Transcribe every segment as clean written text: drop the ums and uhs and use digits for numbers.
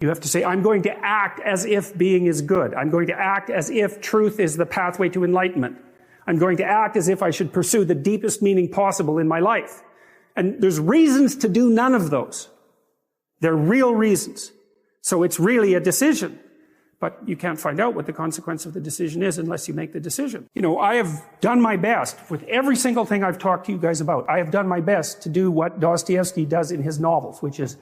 You have to say, I'm going to act as if being is good. I'm going to act as if truth is the pathway to enlightenment. I'm going to act as if I should pursue the deepest meaning possible in my life. And there's reasons to do none of those. They're real reasons. So it's really a decision. But you can't find out what the consequence of the decision is unless you make the decision. You know, I have done my best with every single thing I've talked to you guys about. I have done my best to do what Dostoevsky does in his novels, which is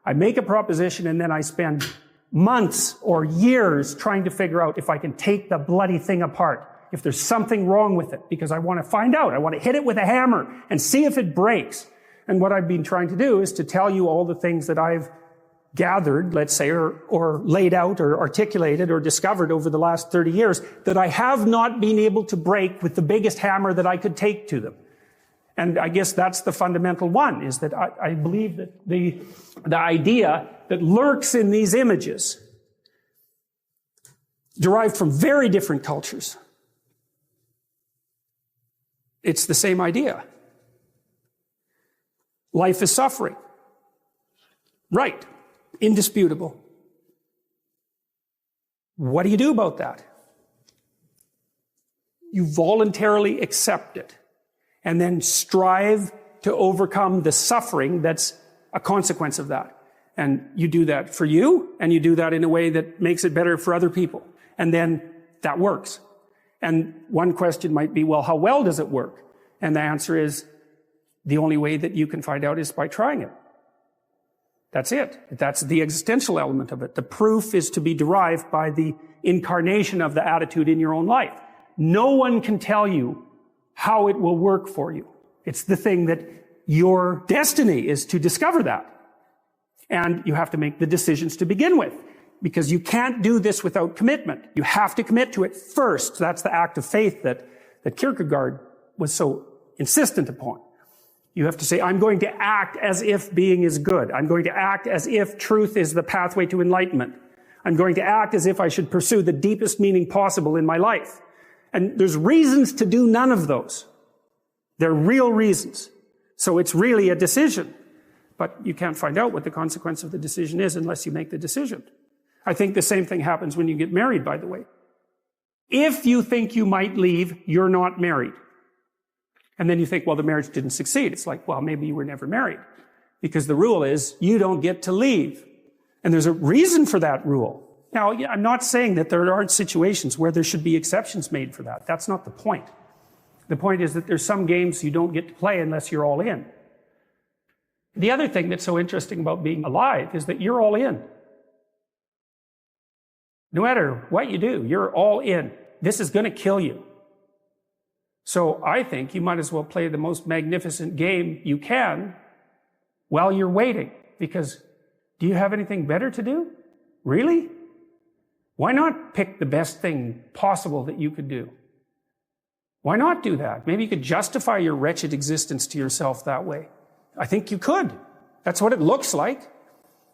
I make a proposition and then I spend months or years trying to figure out if I can take the bloody thing apart, if there's something wrong with it, because I want to find out. I want to hit it with a hammer and see if it breaks. And what I've been trying to do is to tell you all the things that I've gathered, let's say, or laid out or articulated or discovered over the last 30 years that I have not been able to break with the biggest hammer that I could take to them. And I guess that's the fundamental one, is that I believe that the idea that lurks in these images, derived from very different cultures, it's the same idea. Life is suffering. Right. Indisputable. What do you do about that? You voluntarily accept it and then strive to overcome the suffering that's a consequence of that. And you do that for you, and you do that in a way that makes it better for other people. And then that works. And one question might be, well, how well does it work? And the answer is, the only way that you can find out is by trying it. That's it. That's the existential element of it. The proof is to be derived by the incarnation of the attitude in your own life. No one can tell you how it will work for you. It's the thing that your destiny is to discover that. And you have to make the decisions to begin with, because you can't do this without commitment. You have to commit to it first. That's the act of faith that Kierkegaard was so insistent upon. You have to say, I'm going to act as if being is good. I'm going to act as if truth is the pathway to enlightenment. I'm going to act as if I should pursue the deepest meaning possible in my life. And there's reasons to do none of those. They're real reasons. So it's really a decision. But you can't find out what the consequence of the decision is unless you make the decision. I think the same thing happens when you get married, by the way. If you think you might leave, you're not married. And then you think, well, the marriage didn't succeed. It's like, well, maybe you were never married. Because the rule is, you don't get to leave. And there's a reason for that rule. Now, I'm not saying that there aren't situations where there should be exceptions made for that. That's not the point. The point is that there's some games you don't get to play unless you're all in. The other thing that's so interesting about being alive is that you're all in. No matter what you do, you're all in. This is going to kill you. So I think you might as well play the most magnificent game you can while you're waiting. Because do you have anything better to do? Really? Why not pick the best thing possible that you could do? Why not do that? Maybe you could justify your wretched existence to yourself that way. I think you could. That's what it looks like.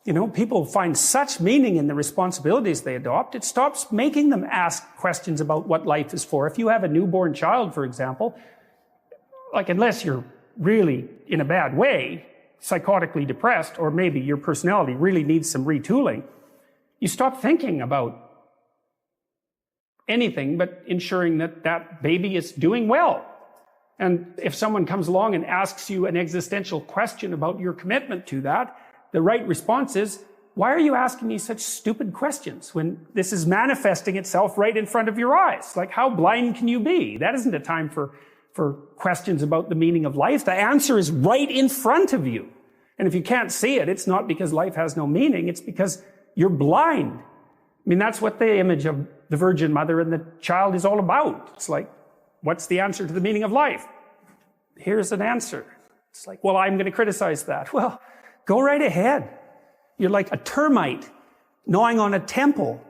You know, people find such meaning in the responsibilities they adopt. It stops making them ask questions about what life is for. If you have a newborn child, for example, like unless you're really in a bad way, psychotically depressed, or maybe your personality really needs some retooling, you stop thinking about anything but ensuring that that baby is doing well. And if someone comes along and asks you an existential question about your commitment to that, the right response is, why are you asking me such stupid questions when this is manifesting itself right in front of your eyes? Like, how blind can you be? That isn't a time for questions about the meaning of life. The answer is right in front of you. And if you can't see it, it's not because life has no meaning. It's because you're blind. I mean, that's what the image of the Virgin Mother and the child is all about. It's like, what's the answer to the meaning of life? Here's an answer. It's like, well, I'm going to criticize that. Well, go right ahead. You're like a termite gnawing on a temple.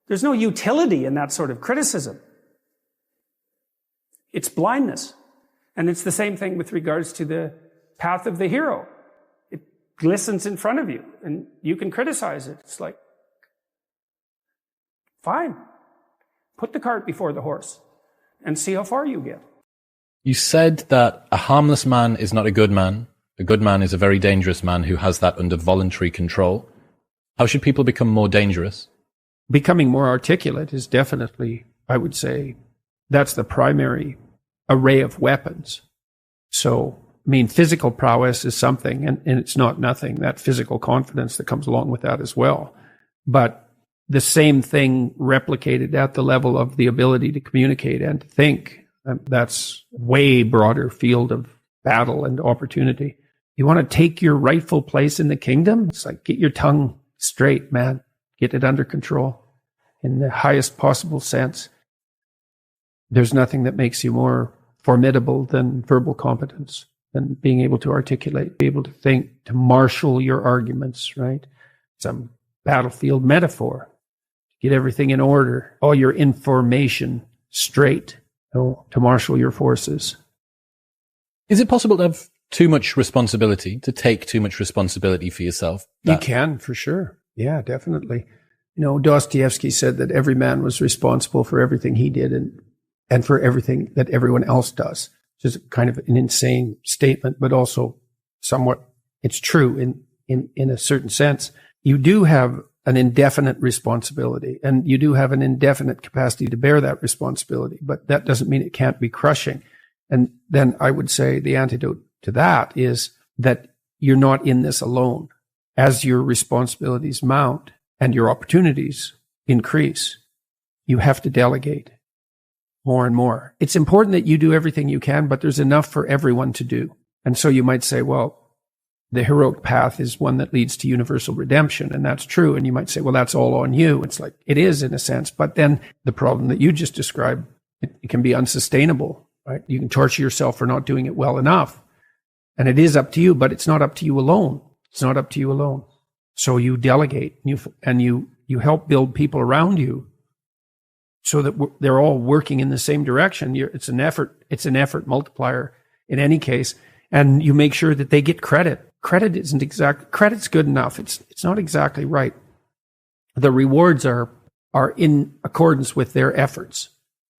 There's no utility in that sort of criticism. It's blindness. And it's the same thing with regards to the path of the hero. It glistens in front of you, and you can criticize it. It's like, fine. Put the cart before the horse and see how far you get. You said that a harmless man is not a good man. A good man is a very dangerous man who has that under voluntary control. How should people become more dangerous? Becoming more articulate is definitely, I would say, that's the primary array of weapons. So, I mean, physical prowess is something, and it's not nothing, that physical confidence that comes along with that as well. But the same thing replicated at the level of the ability to communicate and to think, that's way broader field of battle and opportunity. You want to take your rightful place in the kingdom? It's like, get your tongue straight, man. Get it under control in the highest possible sense. There's nothing that makes you more formidable than verbal competence, than being able to articulate, be able to think, to marshal your arguments, right? Some battlefield metaphor. Get everything in order, all your information straight, to marshal your forces. Is it possible to have too much responsibility, to take too much responsibility for yourself? You can, for sure. Yeah, definitely. Dostoevsky said that every man was responsible for everything he did and for everything that everyone else does, which is kind of an insane statement, but also somewhat, it's true in a certain sense. You do have an indefinite responsibility, and you do have an indefinite capacity to bear that responsibility, but that doesn't mean it can't be crushing. And then I would say the antidote to that is that you're not in this alone. As your responsibilities mount and your opportunities increase, you have to delegate more and more. It's important that you do everything you can, but there's enough for everyone to do. And so you might say, well, the heroic path is one that leads to universal redemption, and that's true. And you might say, well, that's all on you. It's like, it is in a sense, but then the problem that you just described, it can be unsustainable, right? You can torture yourself for not doing it well enough. And it is up to you, but it's not up to you alone. It's not up to you alone. So you delegate and you help build people around you so that they're all working in the same direction. It's an effort multiplier in any case. And you make sure that they get credit. Credit's good enough. It's not exactly right. The rewards are in accordance with their efforts,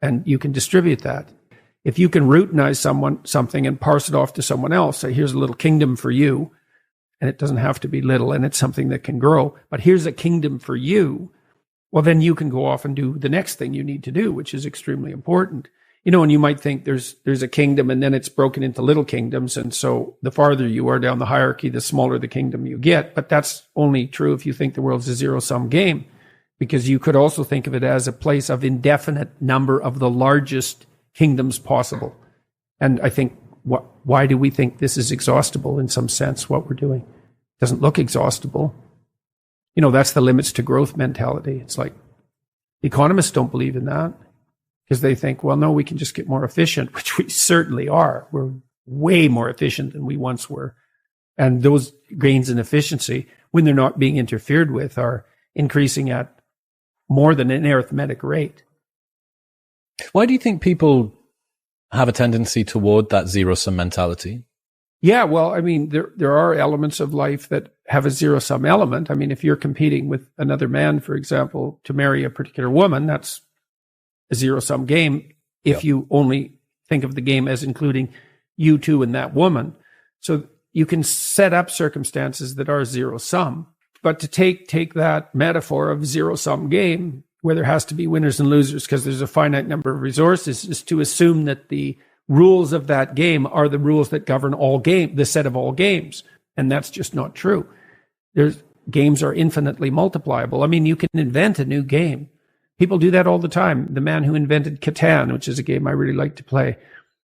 and you can distribute that. If you can routinize something and parse it off to someone else, say, here's a little kingdom for you, and it doesn't have to be little, and it's something that can grow, but here's a kingdom for you, well, then you can go off and do the next thing you need to do, which is extremely important. And you might think there's a kingdom and then it's broken into little kingdoms. And so the farther you are down the hierarchy, the smaller the kingdom you get. But that's only true if you think the world's a zero-sum game, because you could also think of it as a place of indefinite number of the largest kingdoms possible. And I think, why do we think this is exhaustible in some sense, what we're doing? It doesn't look exhaustible. That's the limits to growth mentality. It's like economists don't believe in that, because they think, well, no, we can just get more efficient, which we certainly are. We're way more efficient than we once were. And those gains in efficiency, when they're not being interfered with, are increasing at more than an arithmetic rate. Why do you think people have a tendency toward that zero-sum mentality? Yeah, well, I mean, there are elements of life that have a zero-sum element. I mean, if you're competing with another man, for example, to marry a particular woman, that's a zero-sum game if you only think of the game as including you two and that woman. So you can set up circumstances that are zero-sum. But to take that metaphor of zero-sum game, where there has to be winners and losers because there's a finite number of resources, is to assume that the rules of that game are the rules that govern the set of all games. And that's just not true. Games are infinitely multipliable. I mean, you can invent a new game. People do that all the time. The man who invented CANN'T, which is a game I really like to play,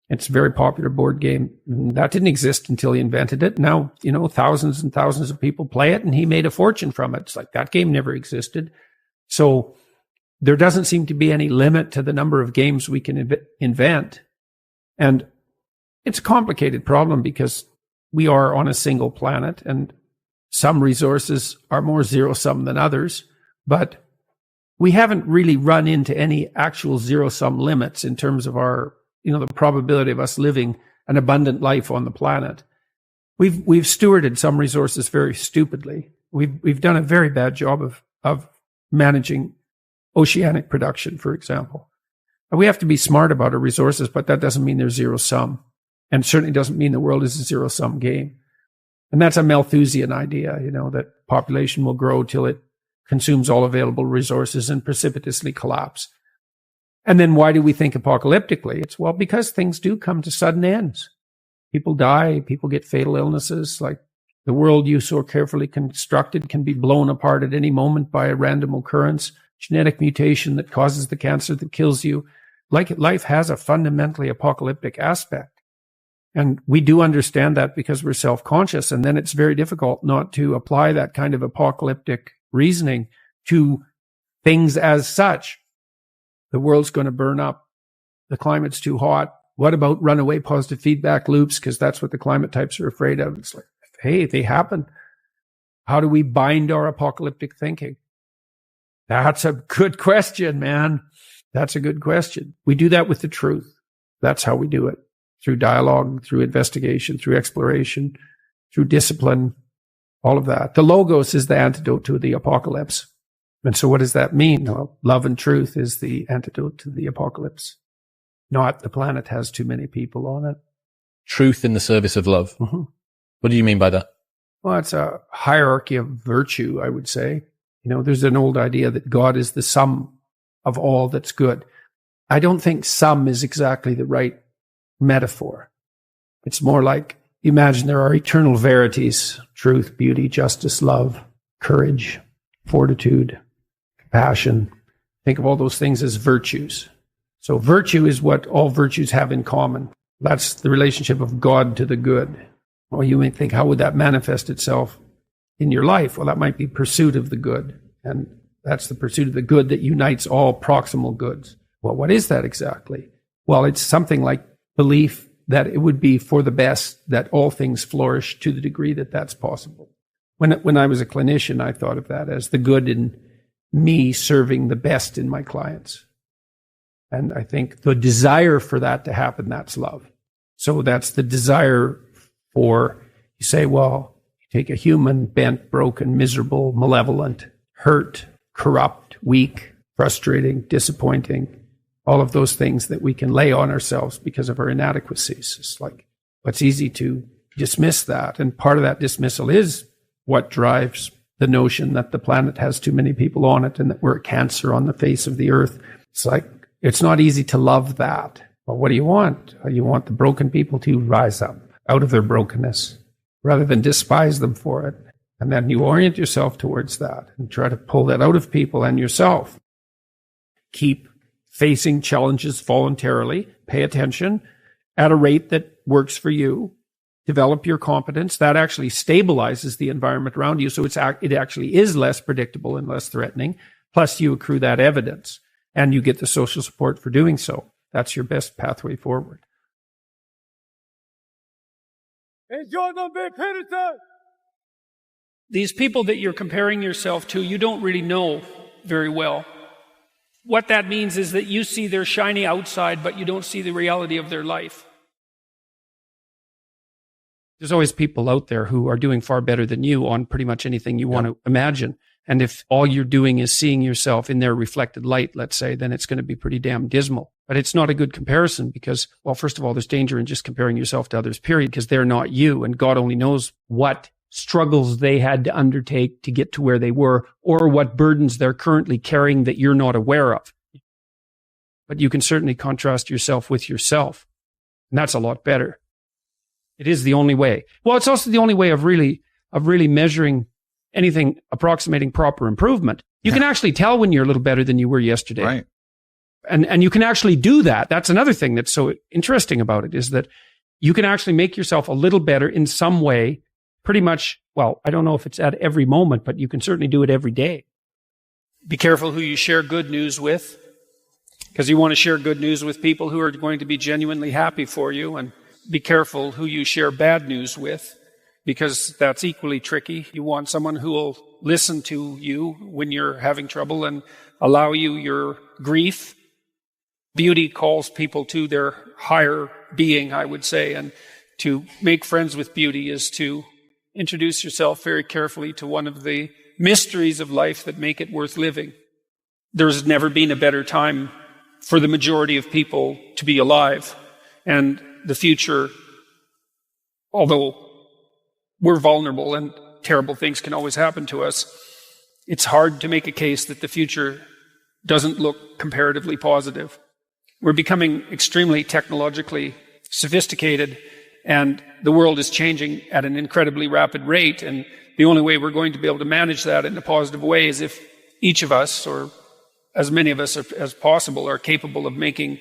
it's a very popular board game. That didn't exist until he invented it. Now, thousands and thousands of people play it, and he made a fortune from it. It's like that game never existed. So there doesn't seem to be any limit to the number of games we can invent. And it's a complicated problem because we are on a single planet, and some resources are more zero-sum than others, but we haven't really run into any actual zero-sum limits in terms of our, the probability of us living an abundant life on the planet. We've stewarded some resources very stupidly. We've done a very bad job of managing oceanic production, for example. We have to be smart about our resources, but that doesn't mean they're zero-sum, and certainly doesn't mean the world is a zero-sum game. And that's a Malthusian idea, that population will grow till it consumes all available resources and precipitously collapse. And then why do we think apocalyptically? It's, because things do come to sudden ends. People die, people get fatal illnesses, like the world you so carefully constructed can be blown apart at any moment by a random occurrence, genetic mutation that causes the cancer that kills you. Life has a fundamentally apocalyptic aspect. And we do understand that because we're self-conscious, and then it's very difficult not to apply that kind of apocalyptic reasoning to things as such. The world's going to burn up. The climate's too hot. What about runaway positive feedback loops? Because that's what the climate types are afraid of. It's like, hey, they happen. How do we bind our apocalyptic thinking? That's a good question, man. That's a good question. We do that with the truth. That's how we do it. Through dialogue, through investigation, through exploration, through discipline, all of that. The logos is the antidote to the apocalypse. And so what does that mean? Well, love and truth is the antidote to the apocalypse. Not the planet has too many people on it. Truth in the service of love. Mm-hmm. What do you mean by that? Well, it's a hierarchy of virtue, I would say. There's an old idea that God is the sum of all that's good. I don't think sum is exactly the right metaphor. It's more like, imagine there are eternal verities: truth, beauty, justice, love, courage, fortitude, compassion. Think of all those things as virtues. So virtue is what all virtues have in common. That's the relationship of God to the good. Well, you may think, how would that manifest itself in your life? Well, that might be pursuit of the good. And that's the pursuit of the good that unites all proximal goods. Well, what is that exactly? Well, it's something like belief that it would be for the best that all things flourish to the degree that that's possible. When I was a clinician, I thought of that as the good in me serving the best in my clients. And I think the desire for that to happen, that's love. So that's the desire for, you say, well, you take a human, bent, broken, miserable, malevolent, hurt, corrupt, weak, frustrating, disappointing, all of those things that we can lay on ourselves because of our inadequacies. It's like, it's easy to dismiss that. And part of that dismissal is what drives the notion that the planet has too many people on it and that we're a cancer on the face of the earth. It's like, it's not easy to love that. But what do you want? You want the broken people to rise up out of their brokenness rather than despise them for it. And then you orient yourself towards that and try to pull that out of people and yourself. Keep facing challenges voluntarily. Pay attention at a rate that works for you. Develop your competence. That actually stabilizes the environment around you. So it actually is less predictable and less threatening. Plus you accrue that evidence and you get the social support for doing so. That's your best pathway forward. These people that you're comparing yourself to, you don't really know very well. What that means is that you see their shiny outside, but you don't see the reality of their life. There's always people out there who are doing far better than you on pretty much anything you want to imagine. And if all you're doing is seeing yourself in their reflected light, let's say, then it's going to be pretty damn dismal. But it's not a good comparison because, well, first of all, there's danger in just comparing yourself to others, period, because they're not you. And God only knows what struggles they had to undertake to get to where they were, or what burdens they're currently carrying that you're not aware of. But you can certainly contrast yourself with yourself. And that's a lot better. It is the only way. Well, it's also the only way of really measuring anything approximating proper improvement. You can actually tell when you're a little better than you were yesterday. Right. And you can actually do that. That's another thing that's so interesting about it, is that you can actually make yourself a little better in some way, pretty much. Well, I don't know if it's at every moment, but you can certainly do it every day. Be careful who you share good news with, because you want to share good news with people who are going to be genuinely happy for you. And be careful who you share bad news with, because that's equally tricky. You want someone who will listen to you when you're having trouble and allow you your grief. Beauty calls people to their higher being, I would say, and to make friends with beauty is to introduce yourself very carefully to one of the mysteries of life that make it worth living. There's never been a better time for the majority of people to be alive, and the future, although we're vulnerable and terrible things can always happen to us. It's hard to make a case that the future doesn't look comparatively positive. We're becoming extremely technologically sophisticated, and the world is changing at an incredibly rapid rate, and the only way we're going to be able to manage that in a positive way is if each of us, or as many of us as possible, are capable of making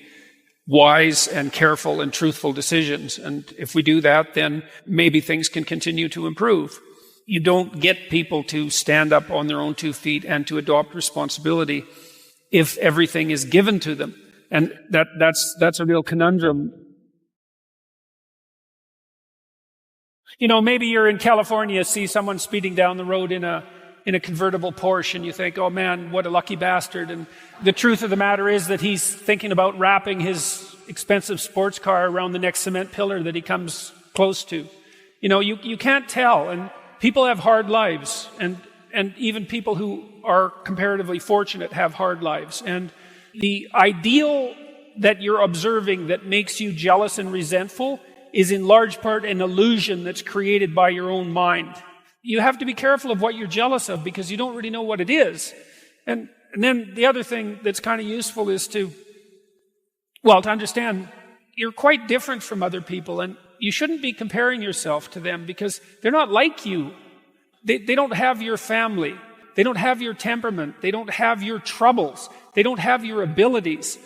wise and careful and truthful decisions. And if we do that, then maybe things can continue to improve. You don't get people to stand up on their own 2 feet and to adopt responsibility if everything is given to them. And that's a real conundrum. You know, maybe you're in California, see someone speeding down the road in a convertible Porsche, and you think, oh man, what a lucky bastard. And the truth of the matter is that he's thinking about wrapping his expensive sports car around the next cement pillar that he comes close to. You know, you can't tell. And people have hard lives. And even people who are comparatively fortunate have hard lives. And the ideal that you're observing that makes you jealous and resentful is in large part an illusion that's created by your own mind. You have to be careful of what you're jealous of because you don't really know what it is. And then the other thing that's kind of useful is to understand you're quite different from other people, and you shouldn't be comparing yourself to them because they're not like you. They don't have your family. They don't have your temperament. They don't have your troubles. They don't have your abilities.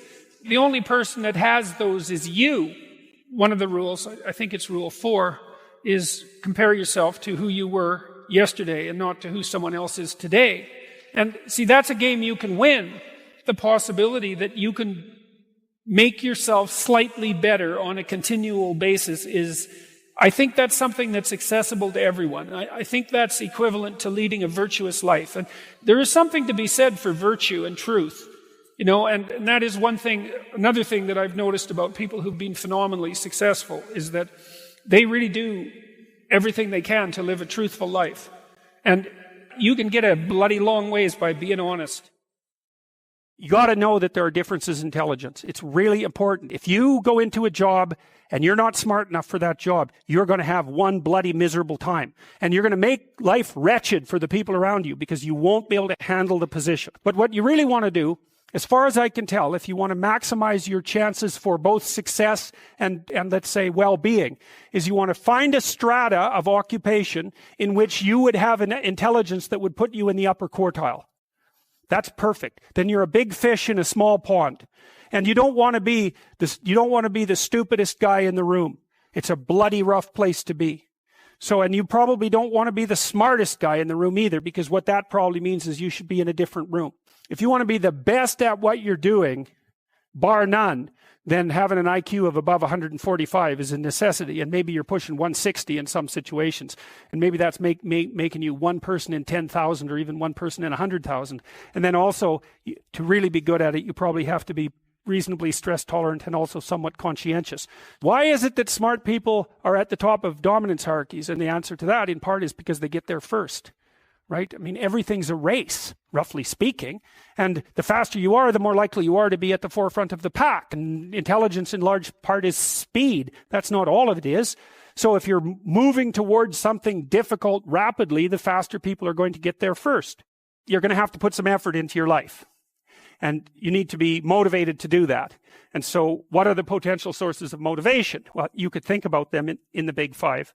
The only person that has those is you. One of the rules, I think it's rule 4, is compare yourself to who you were yesterday and not to who someone else is today. And see, that's a game you can win. The possibility that you can make yourself slightly better on a continual basis is, I think that's something that's accessible to everyone. I think that's equivalent to leading a virtuous life. And there is something to be said for virtue and truth. You know, and that is one thing. Another thing that I've noticed about people who've been phenomenally successful is that they really do everything they can to live a truthful life. And you can get a bloody long ways by being honest. You got to know that there are differences in intelligence. It's really important. If you go into a job and you're not smart enough for that job, you're going to have one bloody miserable time. And you're going to make life wretched for the people around you because you won't be able to handle the position. But what you really want to do, as far as I can tell, if you want to maximize your chances for both success and let's say well-being, is you want to find a strata of occupation in which you would have an intelligence that would put you in the upper quartile. That's perfect. Then you're a big fish in a small pond. And you don't want to be the stupidest guy in the room. It's a bloody rough place to be. So, and you probably don't want to be the smartest guy in the room either, because what that probably means is you should be in a different room. If you want to be the best at what you're doing, bar none, then having an IQ of above 145 is a necessity. And maybe you're pushing 160 in some situations. And maybe that's making you one person in 10,000 or even one person in 100,000. And then also, to really be good at it, you probably have to be reasonably stress tolerant and also somewhat conscientious. Why is it that smart people are at the top of dominance hierarchies? And the answer to that, in part, is because they get there first. Right? I mean, everything's a race, roughly speaking. And the faster you are, the more likely you are to be at the forefront of the pack. And intelligence, in large part, is speed. That's not all of it is. So if you're moving towards something difficult rapidly, the faster people are going to get there first. You're going to have to put some effort into your life. And you need to be motivated to do that. And so what are the potential sources of motivation? Well, you could think about them in the big 5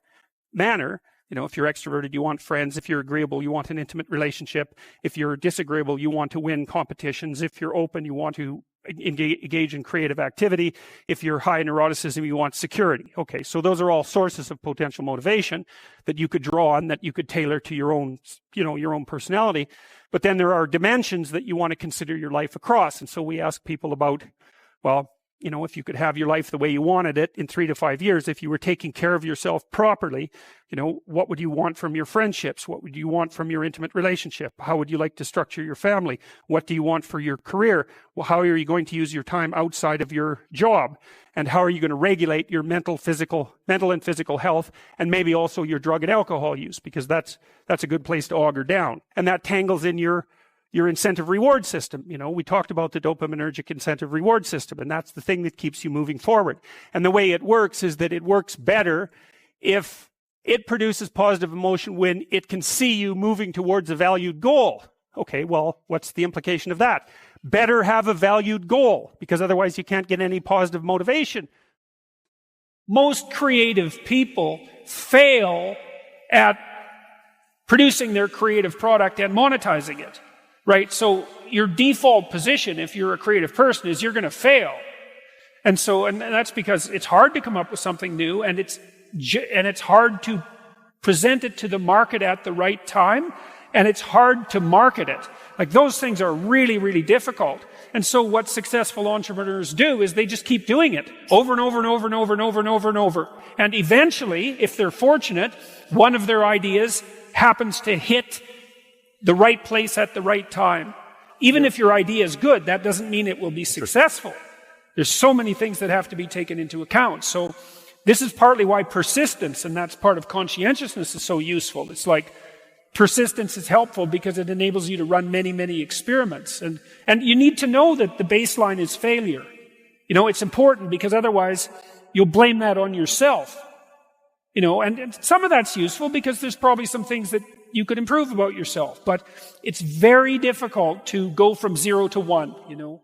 manner. You know, if you're extroverted, you want friends. If you're agreeable, you want an intimate relationship. If you're disagreeable, you want to win competitions. If you're open, you want to engage in creative activity. If you're high in neuroticism, you want security. Okay, so those are all sources of potential motivation that you could draw on, that you could tailor to your own, your own personality. But then there are dimensions that you want to consider your life across. And so we ask people about, well, if you could have your life the way you wanted it in 3 to 5 years, if you were taking care of yourself properly, what would you want from your friendships? What would you want from your intimate relationship? How would you like to structure your family? What do you want for your career? Well, how are you going to use your time outside of your job? And how are you going to regulate your mental and physical health, and maybe also your drug and alcohol use? Because that's a good place to auger down. And that tangles in your incentive reward system. We talked about the dopaminergic incentive reward system, and that's the thing that keeps you moving forward. And the way it works is that it works better if It produces positive emotion when it can see you moving towards a valued goal. Okay, well, what's the implication of that? Better have a valued goal, because otherwise you can't get any positive motivation. Most creative people fail at producing their creative product and monetizing it, right? So your default position, if you're a creative person, is you're going to fail. And that's because it's hard to come up with something new, and it's hard to present it to the market at the right time, and it's hard to market it. Like, those things are really, really difficult. And so what successful entrepreneurs do is they just keep doing it over and over and over and over and over and over and over. And eventually, if they're fortunate, one of their ideas happens to hit the right place at the right time. Even if your idea is good, that doesn't mean it will be successful. There's so many things that have to be taken into account. So this is partly why persistence, and that's part of conscientiousness, is so useful. It's like persistence is helpful because it enables you to run many, many experiments. And you need to know that the baseline is failure. You know, it's important, because otherwise you'll blame that on yourself. You know, and some of that's useful because there's probably some things that you could improve about yourself. But it's very difficult to go from 0 to 1, you know.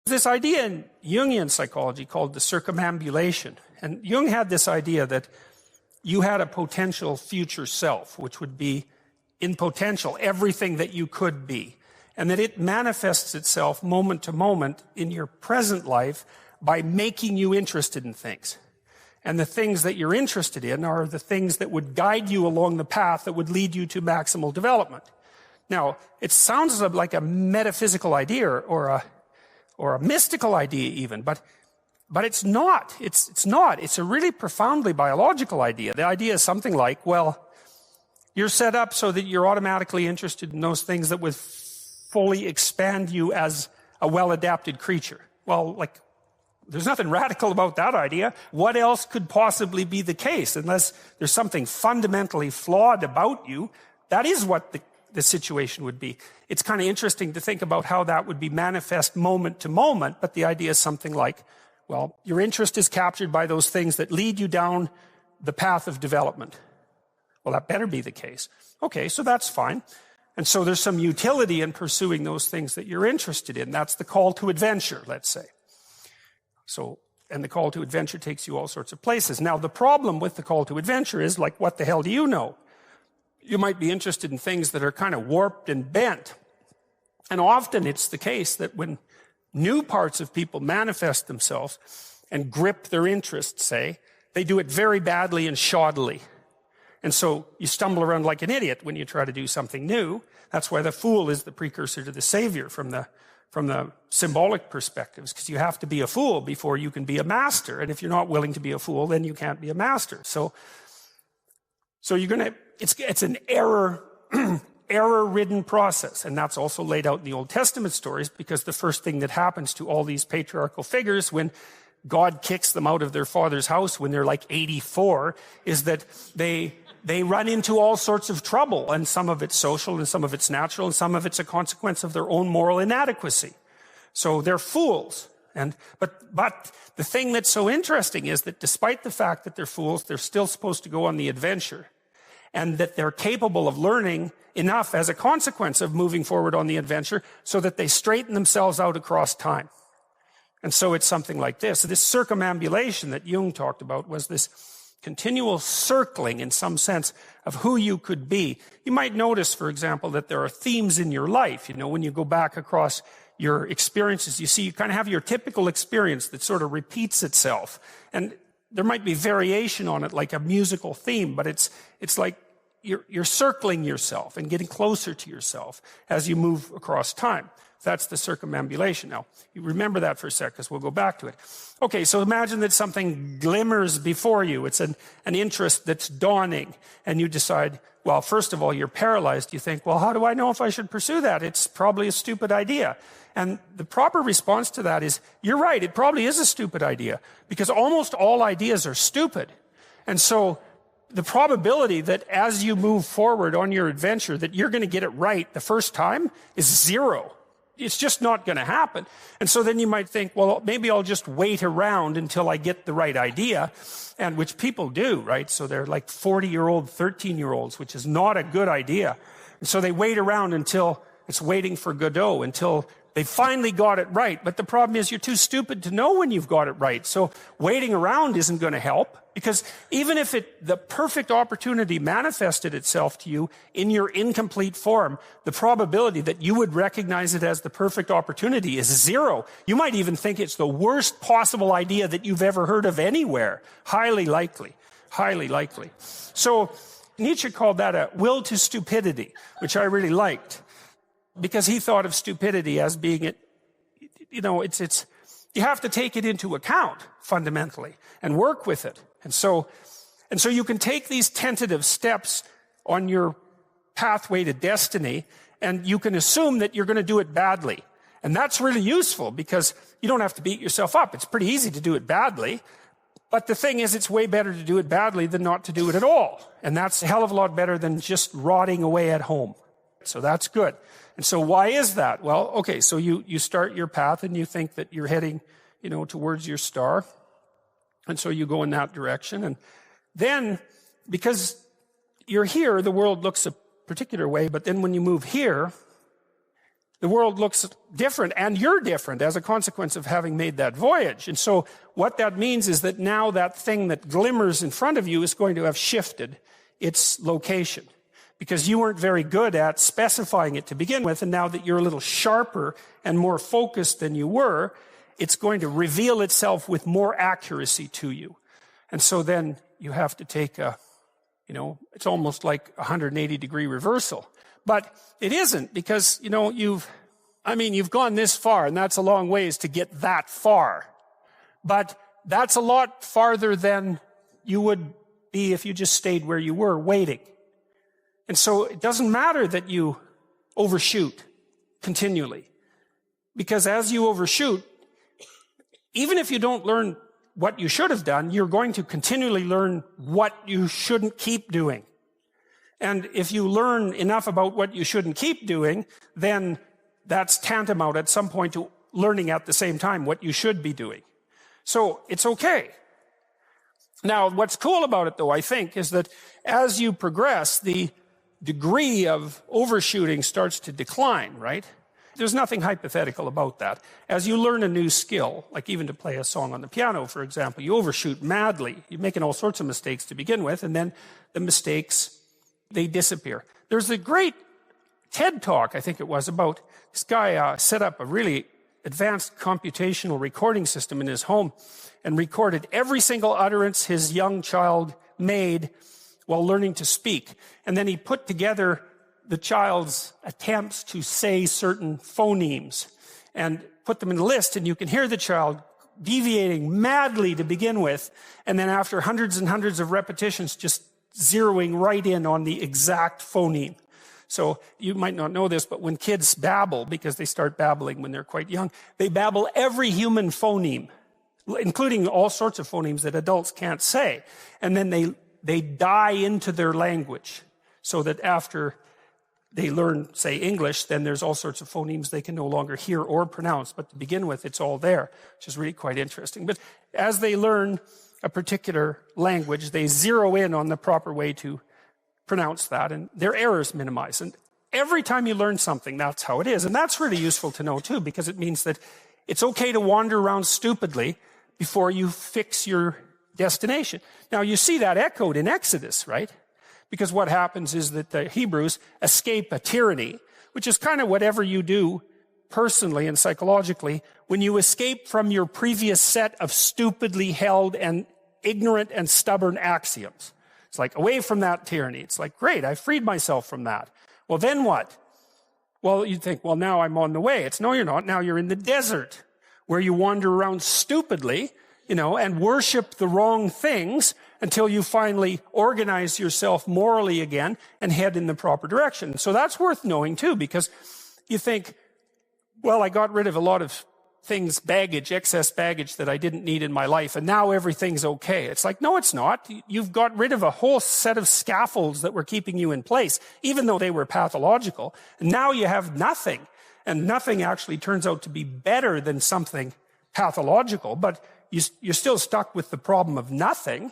This idea in Jungian psychology called the circumambulation. And Jung had this idea that you had a potential future self, which would be, in potential, everything that you could be. And that it manifests itself moment to moment in your present life by making you interested in things. And the things that you're interested in are the things that would guide you along the path that would lead you to maximal development. Now, it sounds like a metaphysical idea or a mystical idea even, but it's not. It's not. It's a really profoundly biological idea. The idea is something like, well, you're set up so that you're automatically interested in those things that would fully expand you as a well-adapted creature. Well, like, there's nothing radical about that idea. What else could possibly be the case? Unless there's something fundamentally flawed about you, that is what the situation would be. It's kind of interesting to think about how that would be manifest moment to moment, but the idea is something like, well, your interest is captured by those things that lead you down the path of development. Well, that better be the case. Okay, so that's fine. And so there's some utility in pursuing those things that you're interested in. That's the call to adventure, let's say. So, and the call to adventure takes you all sorts of places. Now, the problem with the call to adventure is, like, what the hell do you know? You might be interested in things that are kind of warped and bent. And often it's the case that when new parts of people manifest themselves and grip their interests, say, they do it very badly and shoddily. And so you stumble around like an idiot when you try to do something new. That's why the fool is the precursor to the savior from the symbolic perspectives, because you have to be a fool before you can be a master. And if you're not willing to be a fool, then you can't be a master. So you're going to, it's an error-ridden process. And that's also laid out in the Old Testament stories, because the first thing that happens to all these patriarchal figures when God kicks them out of their father's house when they're like 84 is that they run into all sorts of trouble, and some of it's social and some of it's natural and some of it's a consequence of their own moral inadequacy. So they're fools. But the thing that's so interesting is that despite the fact that they're fools, they're still supposed to go on the adventure, and that they're capable of learning enough as a consequence of moving forward on the adventure so that they straighten themselves out across time. And so it's something like this. So this circumambulation that Jung talked about was this continual circling, in some sense, of who you could be. You might notice, for example, that there are themes in your life. You know, when you go back across your experiences, you see you kind of have your typical experience that sort of repeats itself. And there might be variation on it, like a musical theme, but it's like you're circling yourself and getting closer to yourself as you move across time. That's the circumambulation. Now, you remember that for a sec, because we'll go back to it. Okay, so imagine that something glimmers before you. It's an interest that's dawning, and you decide, well, first of all, you're paralyzed. You think, well, how do I know if I should pursue that? It's probably a stupid idea. And the proper response to that is, you're right, it probably is a stupid idea, because almost all ideas are stupid. And so the probability that as you move forward on your adventure that you're going to get it right the first time is 0. It's just not going to happen. And so then you might think, well, maybe I'll just wait around until I get the right idea, and which people do, right? So they're like 40-year-old, 13-year-olds, which is not a good idea. And so they wait around until it's waiting for Godot, until they finally got it right. But the problem is you're too stupid to know when you've got it right. So waiting around isn't going to help, because even if the perfect opportunity manifested itself to you in your incomplete form, the probability that you would recognize it as the perfect opportunity is 0. You might even think it's the worst possible idea that you've ever heard of anywhere. Highly likely. Highly likely. So Nietzsche called that a will to stupidity, which I really liked, because he thought of stupidity as being it's you have to take it into account fundamentally and work with it. And so you can take these tentative steps on your pathway to destiny, and you can assume that you're going to do it badly. And that's really useful, because you don't have to beat yourself up. It's pretty easy to do it badly. But the thing is, it's way better to do it badly than not to do it at all. And that's a hell of a lot better than just rotting away at home. So that's good. And so why is that? Well, okay, so you start your path and you think that you're heading, towards your star. And so you go in that direction. And then, because you're here, the world looks a particular way. But then when you move here, the world looks different, and you're different as a consequence of having made that voyage. And so what that means is that now that thing that glimmers in front of you is going to have shifted its location, because you weren't very good at specifying it to begin with. And now that you're a little sharper and more focused than you were, it's going to reveal itself with more accuracy to you. And so then you have to take it's almost like a 180-degree reversal. But it isn't, because, you've gone this far, and that's a long ways to get that far. But that's a lot farther than you would be if you just stayed where you were waiting. And so it doesn't matter that you overshoot continually, because as you overshoot, even if you don't learn what you should have done, you're going to continually learn what you shouldn't keep doing. And if you learn enough about what you shouldn't keep doing, then that's tantamount at some point to learning at the same time what you should be doing. So it's okay. Now, what's cool about it, though, I think, is that as you progress, the degree of overshooting starts to decline, right? There's nothing hypothetical about that. As you learn a new skill, like even to play a song on the piano, for example, you overshoot madly. You're making all sorts of mistakes to begin with, and then the mistakes, they disappear. There's a great TED Talk, I think it was, about this guy set up a really advanced computational recording system in his home and recorded every single utterance his young child made while learning to speak. And then he put together the child's attempts to say certain phonemes and put them in a list, and you can hear the child deviating madly to begin with, and then after hundreds and hundreds of repetitions, just zeroing right in on the exact phoneme. So you might not know this, but when kids babble, because they start babbling when they're quite young, they babble every human phoneme, including all sorts of phonemes that adults can't say. And then they die into their language, so that after they learn, say, English, then there's all sorts of phonemes they can no longer hear or pronounce. But to begin with, it's all there, which is really quite interesting. But as they learn a particular language, they zero in on the proper way to pronounce that, and their errors minimize. And every time you learn something, that's how it is. And that's really useful to know, too, because it means that it's okay to wander around stupidly before you fix your destination. Now, you see that echoed in Exodus, right? Because what happens is that the Hebrews escape a tyranny, which is kind of whatever you do personally and psychologically when you escape from your previous set of stupidly held and ignorant and stubborn axioms. It's like, away from that tyranny. It's like, great, I freed myself from that. Well, then what? Well, you'd think, well, now I'm on the way. No, you're not. Now you're in the desert, where you wander around stupidly, and worship the wrong things until you finally organize yourself morally again and head in the proper direction. So that's worth knowing, too, because you think, well, I got rid of a lot of things, excess baggage that I didn't need in my life, and now everything's okay. It's like, no, it's not. You've got rid of a whole set of scaffolds that were keeping you in place, even though they were pathological. And now you have nothing. And nothing actually turns out to be better than something pathological, but you're still stuck with the problem of nothing.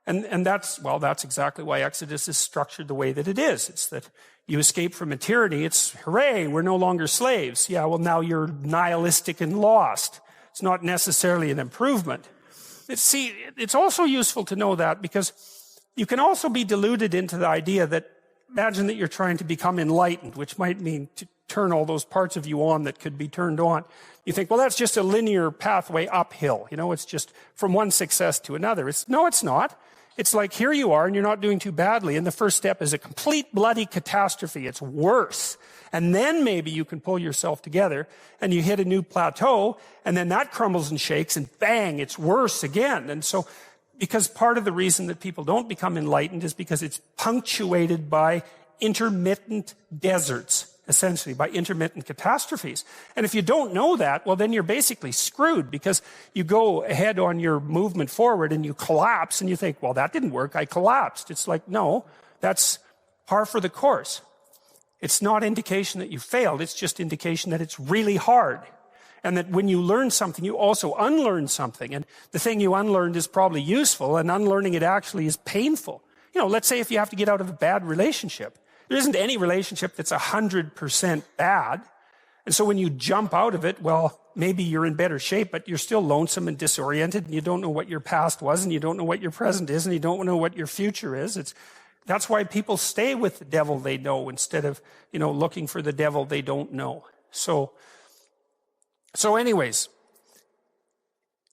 And that's exactly why Exodus is structured the way that it is. It's that you escape from a tyranny. It's, hooray, we're no longer slaves. Yeah, well, now you're nihilistic and lost. It's not necessarily an improvement. It's also useful to know that because you can also be deluded into the idea that, imagine that you're trying to become enlightened, which might mean to turn all those parts of you on that could be turned on. You think, well, that's just a linear pathway uphill. It's just from one success to another. No, it's not. It's like, here you are and you're not doing too badly. And the first step is a complete bloody catastrophe. It's worse. And then maybe you can pull yourself together and you hit a new plateau and then that crumbles and shakes and bang, it's worse again. And so, because part of the reason that people don't become enlightened is because it's punctuated by intermittent deserts, essentially, by intermittent catastrophes. And if you don't know that, well, then you're basically screwed because you go ahead on your movement forward and you collapse and you think, well, that didn't work, I collapsed. It's like, no, that's par for the course. It's not indication that you failed, it's just indication that it's really hard. And that when you learn something, you also unlearn something. And the thing you unlearned is probably useful, and unlearning it actually is painful. Let's say if you have to get out of a bad relationship. There isn't any relationship that's 100% bad. And so when you jump out of it, well, maybe you're in better shape, but you're still lonesome and disoriented, and you don't know what your past was, and you don't know what your present is, and you don't know what your future is. That's why people stay with the devil they know instead of, looking for the devil they don't know. So anyways,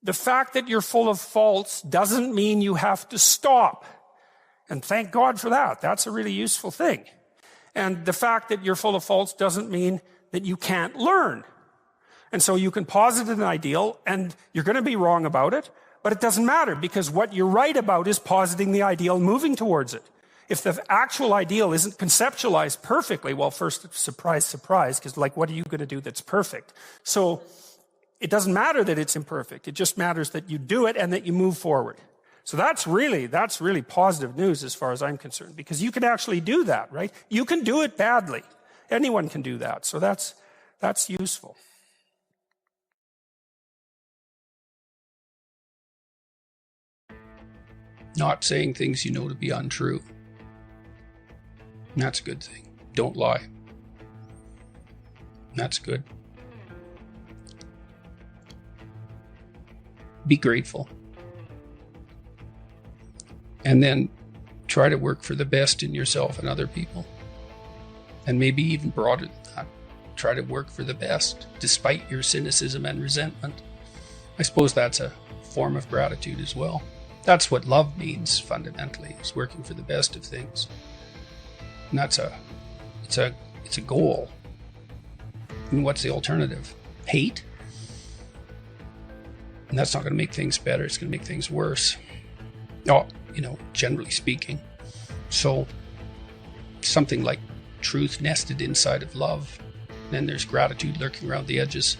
the fact that you're full of faults doesn't mean you have to stop. And thank God for that. That's a really useful thing. And the fact that you're full of faults doesn't mean that you can't learn. And so you can posit an ideal and you're going to be wrong about it, but it doesn't matter because what you're right about is positing the ideal and moving towards it. If the actual ideal isn't conceptualized perfectly, well, first, surprise, surprise, because what are you going to do that's perfect? So it doesn't matter that it's imperfect. It just matters that you do it and that you move forward. So that's really positive news as far as I'm concerned, because you can actually do that, right? You can do it badly. Anyone can do that. So that's useful. Not saying things you know to be untrue. That's a good thing. Don't lie. That's good. Be grateful. And then try to work for the best in yourself and other people. And maybe even broader than that. Try to work for the best despite your cynicism and resentment. I suppose that's a form of gratitude as well. That's what love means fundamentally, is working for the best of things. And it's a goal. And what's the alternative? Hate? And that's not going to make things better. It's going to make things worse. Generally speaking. So something like truth nested inside of love. Then there's gratitude lurking around the edges.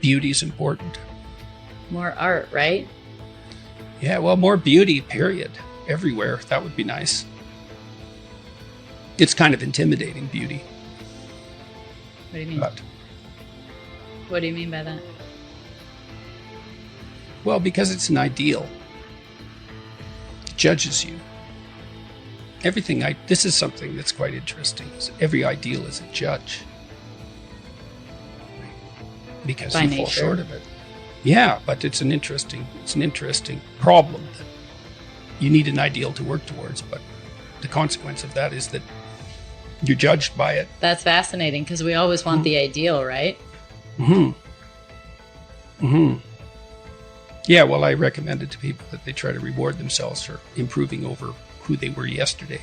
Beauty is important. More art, right? Yeah, well, more beauty, period. Everywhere. That would be nice. It's kind of intimidating, beauty. What do you mean? What do you mean by that? Well, because it's an ideal. It judges you. This is something that's quite interesting. Every ideal is a judge. Because you fall short of it. Yeah, but it's an interesting problem that you need an ideal to work towards, but the consequence of that is that you're judged by it. That's fascinating because we always want the ideal, right? Yeah, well, I recommend it to people that they try to reward themselves for improving over who they were yesterday,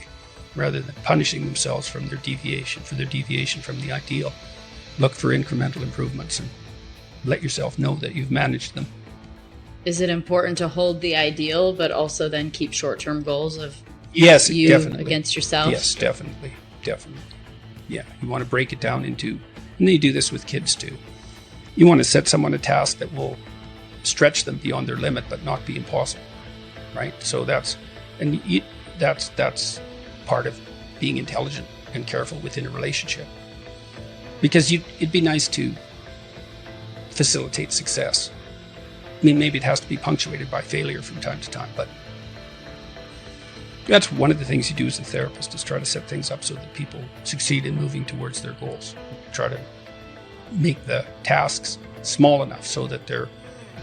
rather than punishing themselves for their deviation from the ideal. Look for incremental improvements and let yourself know that you've managed them. Is it important to hold the ideal, but also then keep short-term goals of you definitely. Against yourself? Yes, definitely. Yeah, you want to break it down into, and you do this with kids too. You want to set someone a task that will stretch them beyond their limit, but not be impossible, right? So that's part of being intelligent and careful within a relationship. Because it'd be nice to facilitate success. I mean, maybe it has to be punctuated by failure from time to time, but that's one of the things you do as a therapist, is try to set things up so that people succeed in moving towards their goals. Try to make the tasks small enough so that they're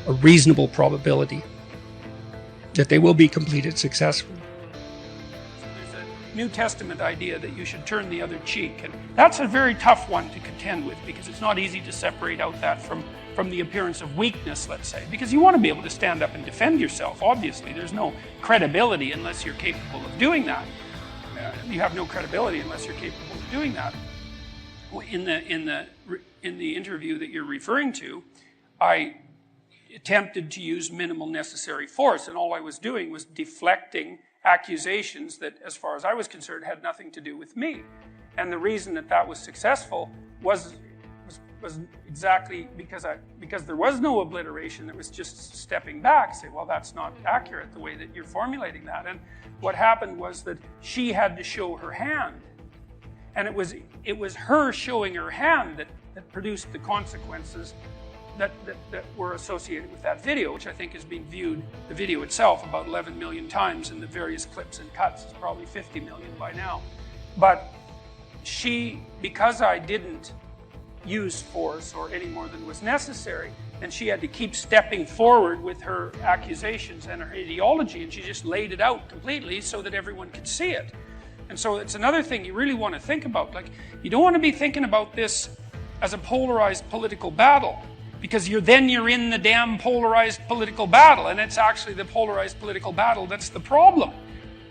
a reasonable probability that they will be completed successfully. There's a New Testament idea that you should turn the other cheek, and that's a very tough one to contend with, because it's not easy to separate out that from the appearance of weakness, let's say, because you want to be able to stand up and defend yourself. Obviously, there's no credibility unless you're capable of doing that. You have no credibility unless you're capable of doing that. In the interview that you're referring to, I attempted to use minimal necessary force, and all I was doing was deflecting accusations that, as far as I was concerned, had nothing to do with me. And the reason that was successful was exactly because there was no obliteration. There was just stepping back, say, well, that's not accurate the way that you're formulating that. And what happened was that she had to show her hand, and it was her showing her hand that produced the consequences that were associated with that video, which I think has been viewed, the video itself, about 11 million times, and the various clips and cuts is probably 50 million by now. But because I didn't use force or any more than was necessary, and she had to keep stepping forward with her accusations and her ideology, and she just laid it out completely so that everyone could see it. And so it's another thing you really want to think about. Like, you don't want to be thinking about this as a polarized political battle, because you're in the damn polarized political battle, and it's actually the polarized political battle that's the problem.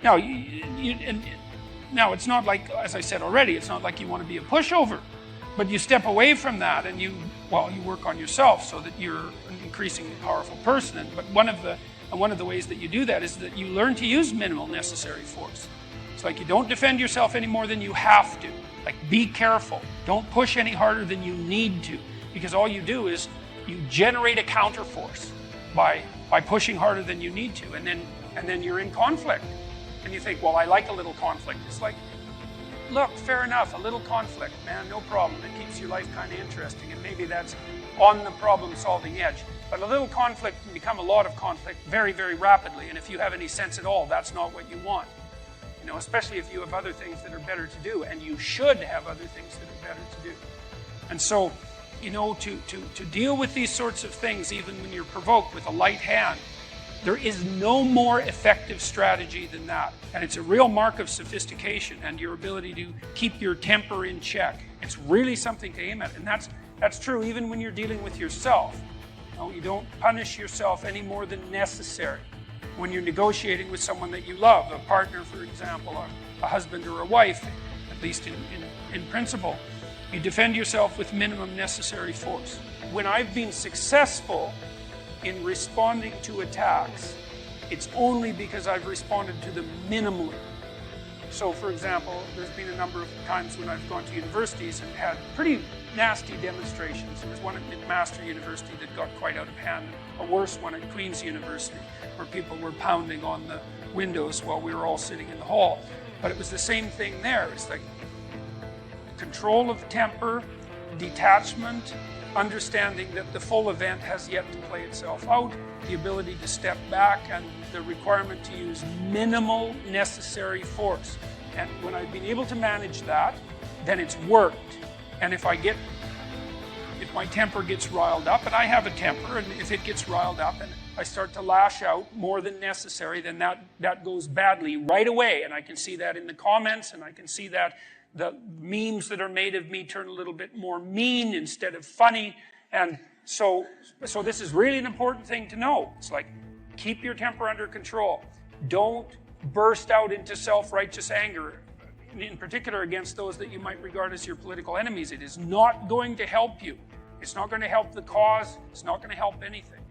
Now, now it's not like, as I said already, it's not like you want to be a pushover, but you step away from that and you work on yourself so that you're an increasingly powerful person. But one of the ways that you do that is that you learn to use minimal necessary force. It's like you don't defend yourself any more than you have to. Like, be careful. Don't push any harder than you need to, because all you do is you generate a counterforce by pushing harder than you need to, and then you're in conflict. And you think, well, I like a little conflict. It's like, look, fair enough, a little conflict, man, no problem. It keeps your life kind of interesting, and maybe that's on the problem-solving edge. But a little conflict can become a lot of conflict very, very rapidly, and if you have any sense at all, that's not what you want. You know, especially if you have other things that are better to do, and you should have other things that are better to do. And so, you know, to deal with these sorts of things, even when you're provoked, with a light hand, there is no more effective strategy than that. And it's a real mark of sophistication and your ability to keep your temper in check. It's really something to aim at. And that's true even when you're dealing with yourself. You know, you don't punish yourself any more than necessary. When you're negotiating with someone that you love, a partner, for example, a husband or a wife, at least in principle, you defend yourself with minimum necessary force. When I've been successful in responding to attacks, it's only because I've responded to them minimally. So, for example, there's been a number of times when I've gone to universities and had pretty nasty demonstrations. There was one at McMaster University that got quite out of hand, a worse one at Queen's University, where people were pounding on the windows while we were all sitting in the hall. But it was the same thing there. It's like control of temper, detachment, understanding that the full event has yet to play itself out, the ability to step back, and the requirement to use minimal necessary force. And when I've been able to manage that, then it's worked. And if my temper gets riled up, and I have a temper, and if it gets riled up and I start to lash out more than necessary, then that goes badly right away. And I can see that in the comments, and I can see that the memes that are made of me turn a little bit more mean instead of funny. And so this is really an important thing to know. It's like, keep your temper under control. Don't burst out into self-righteous anger, in particular against those that you might regard as your political enemies. It is not going to help you. It's not going to help the cause. It's not going to help anything.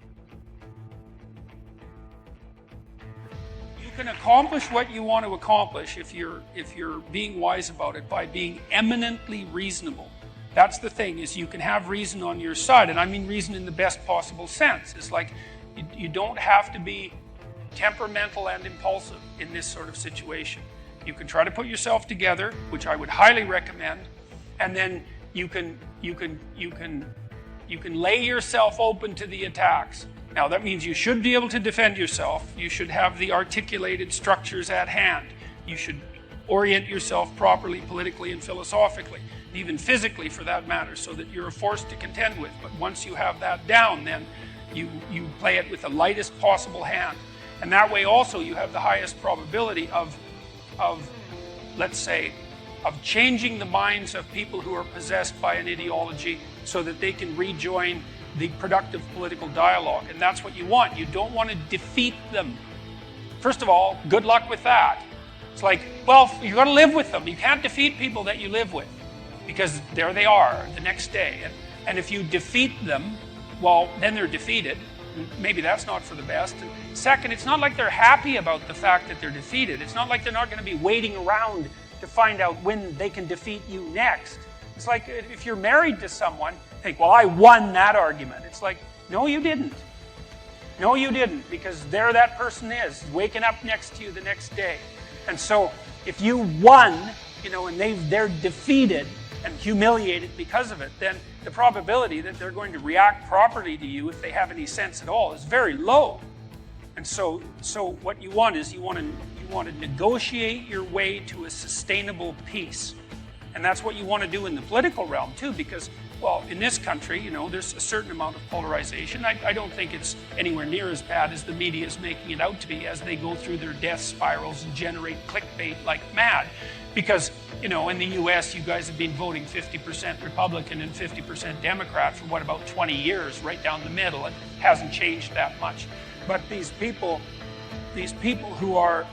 You can accomplish what you want to accomplish if you're being wise about it by being eminently reasonable. That's the thing, is you can have reason on your side, and I mean reason in the best possible sense. It's like you don't have to be temperamental and impulsive in this sort of situation. You can try to put yourself together, which I would highly recommend, and then you can lay yourself open to the attacks. Now that means you should be able to defend yourself. You should have the articulated structures at hand. You should orient yourself properly, politically and philosophically, even physically for that matter, so that you're a force to contend with. But once you have that down, then you play it with the lightest possible hand. And that way also you have the highest probability of let's say, of changing the minds of people who are possessed by an ideology so that they can rejoin the productive political dialogue. And that's what you want. You don't want to defeat them. First of all, good luck with that. It's like, well, you've got to live with them. You can't defeat people that you live with, because there they are the next day. And if you defeat them, well, then they're defeated. Maybe that's not for the best. And second, it's not like they're happy about the fact that they're defeated. It's not like they're not going to be waiting around to find out when they can defeat you next. It's like if you're married to someone, think, well, I won that argument. It's like, no, you didn't. No, you didn't, because there that person is, waking up next to you the next day. And so if you won, and they're defeated and humiliated because of it, then the probability that they're going to react properly to you, if they have any sense at all, is very low. And so what you want is you want to negotiate your way to a sustainable peace. And that's what you want to do in the political realm too, because, well, in this country, there's a certain amount of polarization. I don't think it's anywhere near as bad as the media is making it out to be, as they go through their death spirals and generate clickbait like mad. Because, in the US, you guys have been voting 50% Republican and 50% Democrat for about 20 years, right down the middle. It hasn't changed that much. But these people who are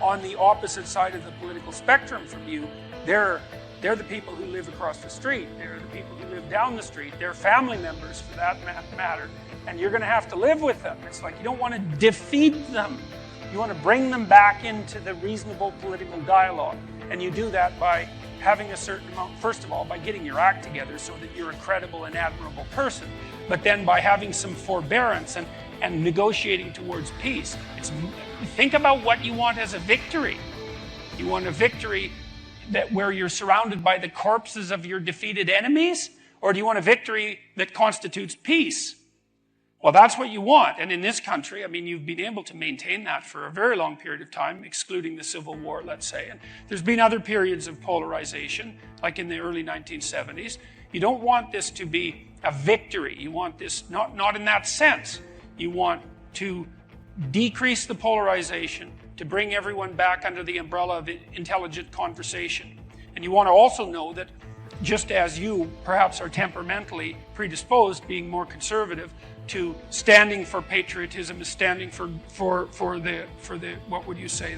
on the opposite side of the political spectrum from you, they're the people who live across the street. They're the people who live down the street. They're family members, for that matter. And you're going to have to live with them. It's like you don't want to defeat them. You want to bring them back into the reasonable political dialogue. And you do that by having a certain amount, first of all, by getting your act together so that you're a credible and admirable person. But then by having some forbearance and negotiating towards peace. Think about what you want as a victory. You want a victory where you're surrounded by the corpses of your defeated enemies? Or do you want a victory that constitutes peace? Well, that's what you want. And in this country, you've been able to maintain that for a very long period of time, excluding the Civil War, let's say. And there's been other periods of polarization, like in the early 1970s. You don't want this to be a victory. You want this, not in that sense. You want to decrease the polarization, to bring everyone back under the umbrella of intelligent conversation. And you want to also know that just as you perhaps are temperamentally predisposed, being more conservative, to standing for patriotism, is standing for the what would you say,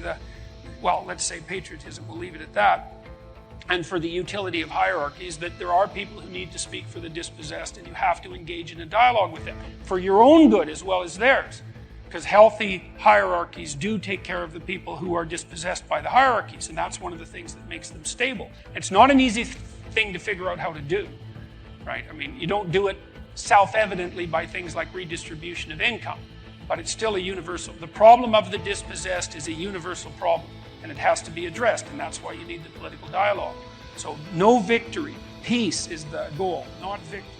let's say patriotism, we'll leave it at that, and for the utility of hierarchies, that there are people who need to speak for the dispossessed, and you have to engage in a dialogue with them for your own good as well as theirs. Because healthy hierarchies do take care of the people who are dispossessed by the hierarchies, and that's one of the things that makes them stable. It's not an easy thing to figure out how to do, right? You don't do it self-evidently by things like redistribution of income, but it's still a universal. The problem of the dispossessed is a universal problem, and it has to be addressed, and that's why you need the political dialogue. So no victory. Peace is the goal, not victory.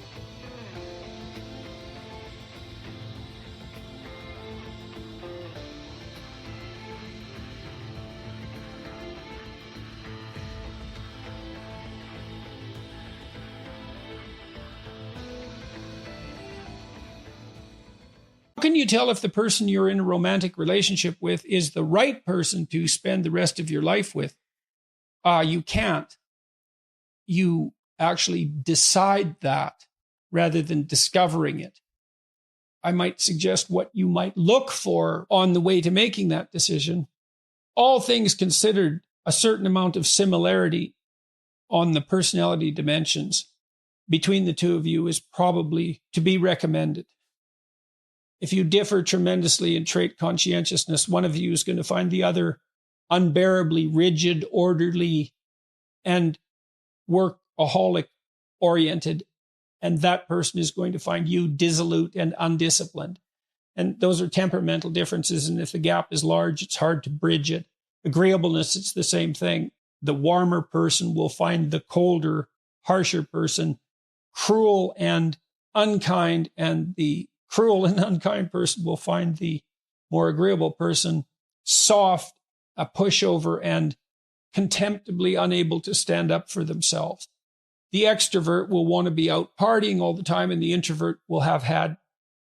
How can you tell if the person you're in a romantic relationship with is the right person to spend the rest of your life with? You can't. You actually decide that rather than discovering it. I might suggest what you might look for on the way to making that decision. All things considered, a certain amount of similarity on the personality dimensions between the two of you is probably to be recommended. If you differ tremendously in trait conscientiousness, one of you is going to find the other unbearably rigid, orderly, and workaholic-oriented, and that person is going to find you dissolute and undisciplined. And those are temperamental differences, and if the gap is large, it's hard to bridge it. Agreeableness, it's the same thing. The warmer person will find the colder harsher person, cruel and unkind, and the cruel and unkind person will find the more agreeable person soft, a pushover, and contemptibly unable to stand up for themselves. The extrovert will want to be out partying all the time, and the introvert will have had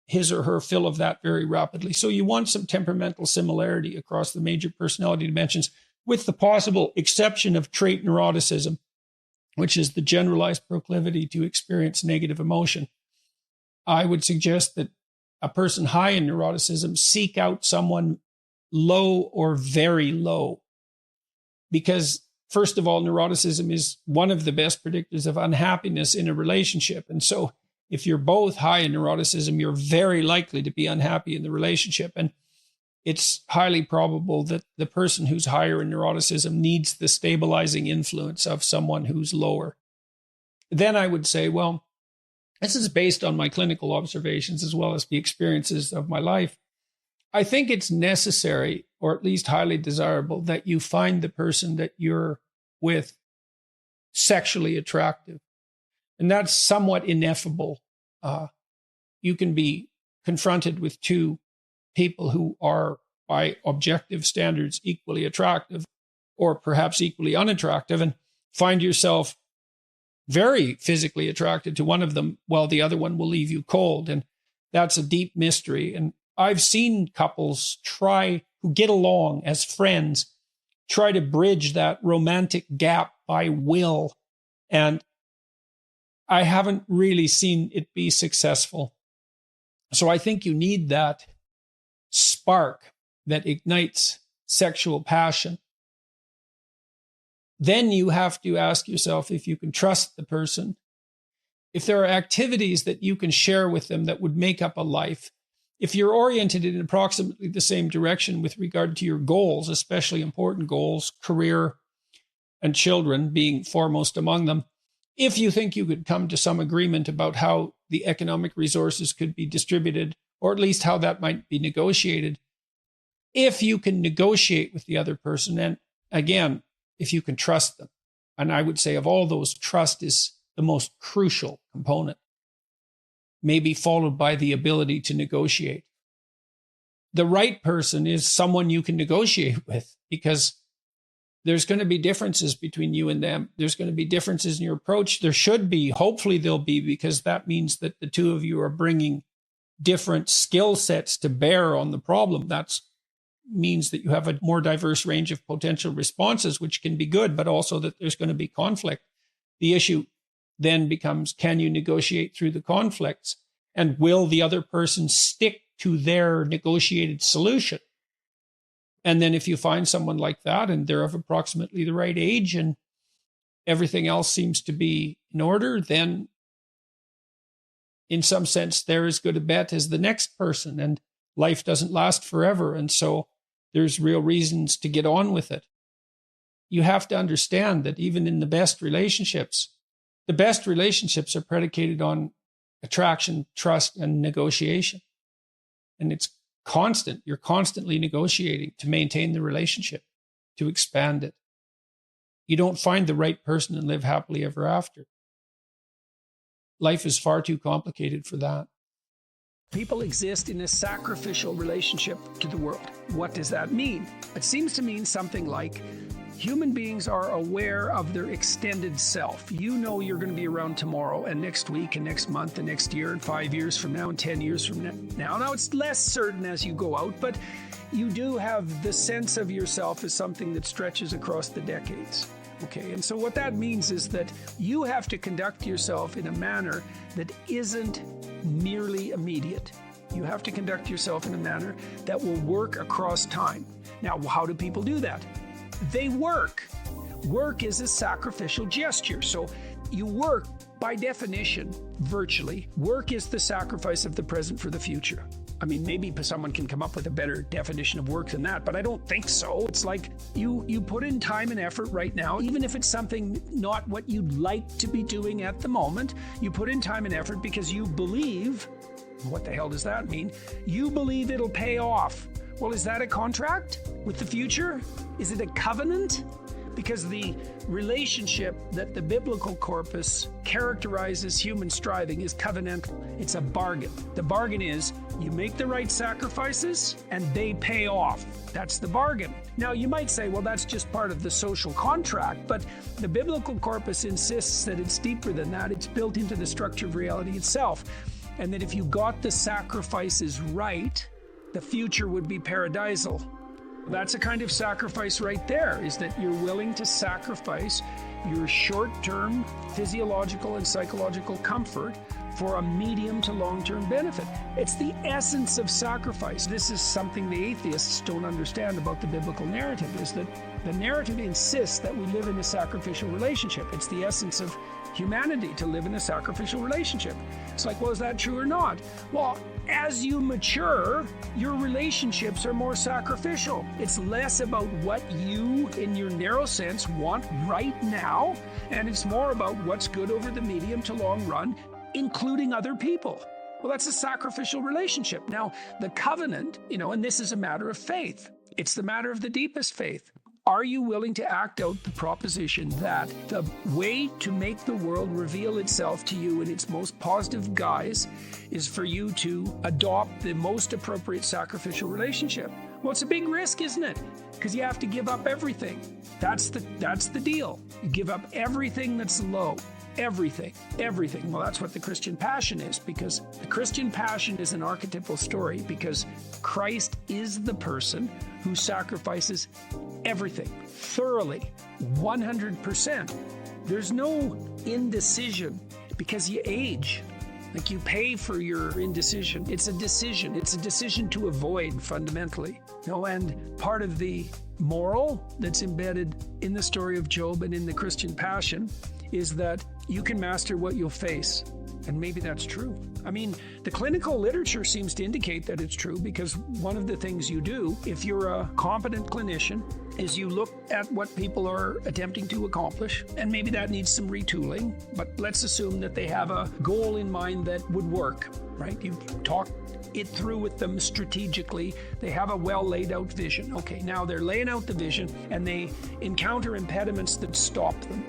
his or her fill of that very rapidly. So you want some temperamental similarity across the major personality dimensions, with the possible exception of trait neuroticism, which is the generalized proclivity to experience negative emotion. I would suggest that a person high in neuroticism seek out someone low or very low, because first of all, neuroticism is one of the best predictors of unhappiness in a relationship. And so if you're both high in neuroticism, you're very likely to be unhappy in the relationship. And it's highly probable that the person who's higher in neuroticism needs the stabilizing influence of someone who's lower. Then I would say, well, this is based on my clinical observations as well as the experiences of my life. I think it's necessary, or at least highly desirable, that you find the person that you're with sexually attractive. And that's somewhat ineffable. You can be confronted with two people who are, by objective standards, equally attractive or perhaps equally unattractive, and find yourself very physically attracted to one of them while the other one will leave you cold. And that's a deep mystery. And I've seen couples who get along as friends, try to bridge that romantic gap by will. And I haven't really seen it be successful. So I think you need that spark that ignites sexual passion. Then you have to ask yourself if you can trust the person, if there are activities that you can share with them that would make up a life, if you're oriented in approximately the same direction with regard to your goals, especially important goals, career and children being foremost among them, if you think you could come to some agreement about how the economic resources could be distributed, or at least how that might be negotiated, if you can negotiate with the other person, and again, if you can trust them. And I would say of all those, trust is the most crucial component, maybe followed by the ability to negotiate. The right person is someone you can negotiate with, because there's going to be differences between you and them. There's going to be differences in your approach. There should be, hopefully there'll be, because that means that the two of you are bringing different skill sets to bear on the problem. That means that you have a more diverse range of potential responses, which can be good, but also that there's going to be conflict. The issue then becomes, can you negotiate through the conflicts? And will the other person stick to their negotiated solution? And then if you find someone like that and they're of approximately the right age and everything else seems to be in order, then in some sense, they're as good a bet as the next person, and life doesn't last forever. And so there's real reasons to get on with it. You have to understand that even in the best relationships are predicated on attraction, trust, and negotiation. And it's constant. You're constantly negotiating to maintain the relationship, to expand it. You don't find the right person and live happily ever after. Life is far too complicated for that. People exist in a sacrificial relationship to the world. What does that mean? It seems to mean something like human beings are aware of their extended self. You know you're going to be around tomorrow and next week and next month and next year and 5 years from now and 10 years from now. Now it's less certain as you go out, but you do have the sense of yourself as something that stretches across the decades. Okay, and so what that means is that you have to conduct yourself in a manner that isn't merely immediate. You have to conduct yourself in a manner that will work across time. Now, how do people do that? They work. Work is a sacrificial gesture. So you work, by definition, virtually. Work is the sacrifice of the present for the future. I mean, maybe someone can come up with a better definition of work than that, but I don't think so. It's like you put in time and effort right now, even if it's something not what you'd like to be doing at the moment. You put in time and effort because you believe, what the hell does that mean? You believe it'll pay off. Well, is that a contract with the future? Is it a covenant? Because the relationship that the biblical corpus characterizes human striving is covenantal. It's a bargain. The bargain is you make the right sacrifices and they pay off. That's the bargain. Now, you might say, well, that's just part of the social contract, but the biblical corpus insists that it's deeper than that. It's built into the structure of reality itself. And that if you got the sacrifices right, the future would be paradisal. That's a kind of sacrifice right there, is that you're willing to sacrifice your short-term physiological and psychological comfort for a medium to long-term benefit. It's the essence of sacrifice. This is something the atheists don't understand about the biblical narrative, is that the narrative insists that we live in a sacrificial relationship. It's the essence of humanity to live in a sacrificial relationship. It's like, well, is that true or not? Well, as you mature, your relationships are more sacrificial. It's less about what you, in your narrow sense, want right now, and it's more about what's good over the medium to long run, including other people. Well, that's a sacrificial relationship. Now, the covenant, and this is a matter of faith. It's the matter of the deepest faith. Are you willing to act out the proposition that the way to make the world reveal itself to you in its most positive guise is for you to adopt the most appropriate sacrificial relationship? Well, it's a big risk, isn't it? Because you have to give up everything. That's the deal. You give up everything that's low. Everything. Well, that's what the Christian passion is, because the Christian passion is an archetypal story, because Christ is the person who sacrifices everything thoroughly, 100%. There's no indecision because you age. Like, you pay for your indecision. It's a decision. It's a decision to avoid, fundamentally. And part of the moral that's embedded in the story of Job and in the Christian passion is that you can master what you'll face. And maybe that's true. I mean, the clinical literature seems to indicate that it's true, because one of the things you do, if you're a competent clinician, is you look at what people are attempting to accomplish, and maybe that needs some retooling, but let's assume that they have a goal in mind that would work, right? You've talked it through with them strategically. They have a well laid out vision. Okay, now they're laying out the vision and they encounter impediments that stop them.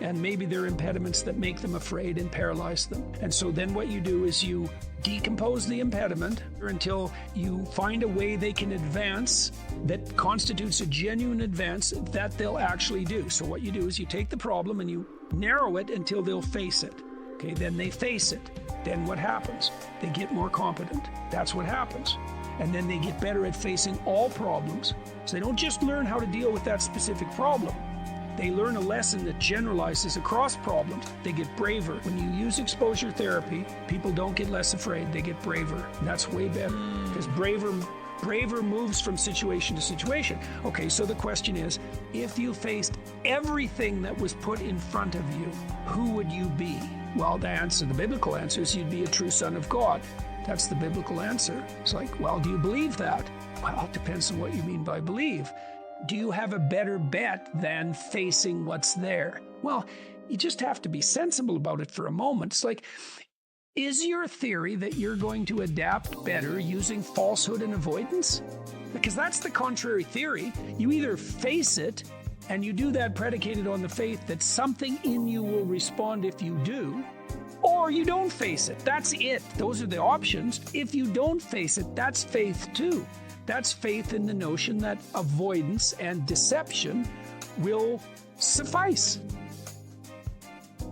And maybe they're impediments that make them afraid and paralyze them. And so then what you do is you decompose the impediment until you find a way they can advance that constitutes a genuine advance that they'll actually do. So what you do is you take the problem and you narrow it until they'll face it. Okay, then they face it. Then what happens? They get more competent. That's what happens. And then they get better at facing all problems. So they don't just learn how to deal with that specific problem. They learn a lesson that generalizes across problems. They get braver. When you use exposure therapy, people don't get less afraid, they get braver. And that's way better, because braver moves from situation to situation. Okay, so the question is, if you faced everything that was put in front of you, who would you be? Well, the biblical answer is you'd be a true son of God. That's the biblical answer. It's like, well, do you believe that? Well, it depends on what you mean by believe. Do you have a better bet than facing what's there? Well, you just have to be sensible about it for a moment. It's like, is your theory that you're going to adapt better using falsehood and avoidance? Because that's the contrary theory. You either face it, and you do that predicated on the faith that something in you will respond if you do, or you don't face it. That's it. Those are the options. If you don't face it, that's faith too. That's faith in the notion that avoidance and deception will suffice.